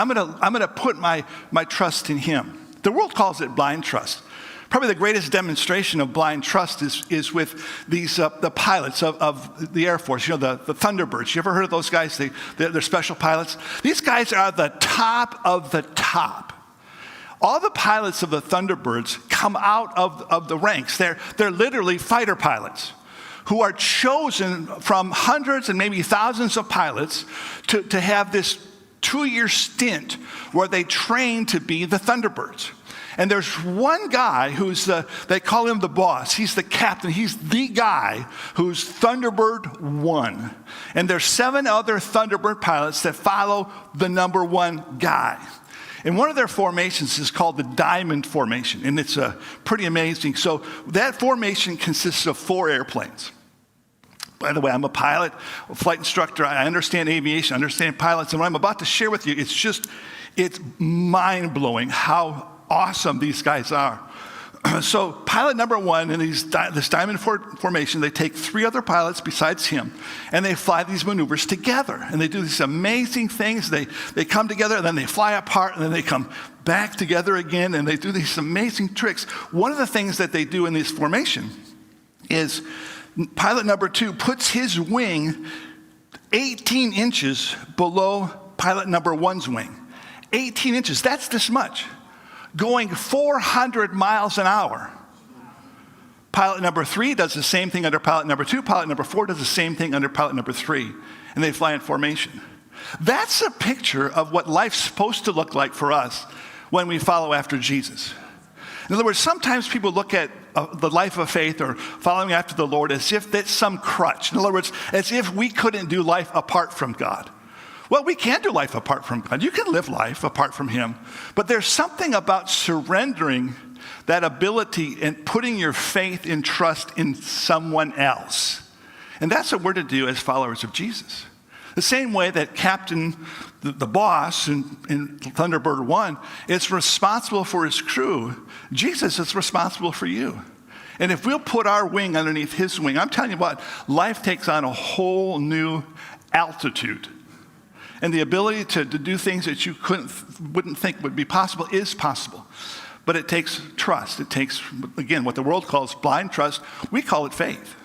I'm gonna put my trust in him. The world calls it blind trust. Probably the greatest demonstration of blind trust is with these the pilots of the Air Force. You know, the Thunderbirds. You ever heard of those guys? They're special pilots. These guys are the top of the top. All the pilots of the Thunderbirds come out of the ranks. They're literally fighter pilots who are chosen from hundreds and maybe thousands of pilots to have this 2-year stint where they train to be the Thunderbirds. And there's one guy they call him the boss. He's the captain. He's the guy who's Thunderbird 1. And there's 7 other Thunderbird pilots that follow the number 1 guy. And one of their formations is called the Diamond Formation, and it's pretty amazing. So that formation consists of 4 airplanes. By the way, I'm a pilot, a flight instructor. I understand aviation, I understand pilots, and what I'm about to share with you, it's mind-blowing how awesome these guys are. So pilot number 1 in this Diamond Formation, they take 3 other pilots besides him, and they fly these maneuvers together. And they do these amazing things. They come together, and then they fly apart, and then they come back together again, and they do these amazing tricks. One of the things that they do in this formation is pilot number 2 puts his wing 18 inches below pilot number 1's wing. 18 inches, that's this much. Going 400 miles an hour. Pilot number 3 does the same thing under pilot number 2. Pilot number 4 does the same thing under pilot number 3. And they fly in formation. That's a picture of what life's supposed to look like for us when we follow after Jesus. In other words, sometimes people look at the life of faith or following after the Lord as if that's some crutch. In other words, as if we couldn't do life apart from God. Well, we can do life apart from God. You can live life apart from him. But there's something about surrendering that ability and putting your faith and trust in someone else. And that's what we're to do as followers of Jesus. The same way that Captain, the boss in Thunderbird 1 is responsible for his crew, Jesus is responsible for you. And if we'll put our wing underneath his wing, I'm telling you what, life takes on a whole new altitude. And the ability to do things that you wouldn't think would be possible is possible. But it takes trust. It takes, again, what the world calls blind trust. We call it faith.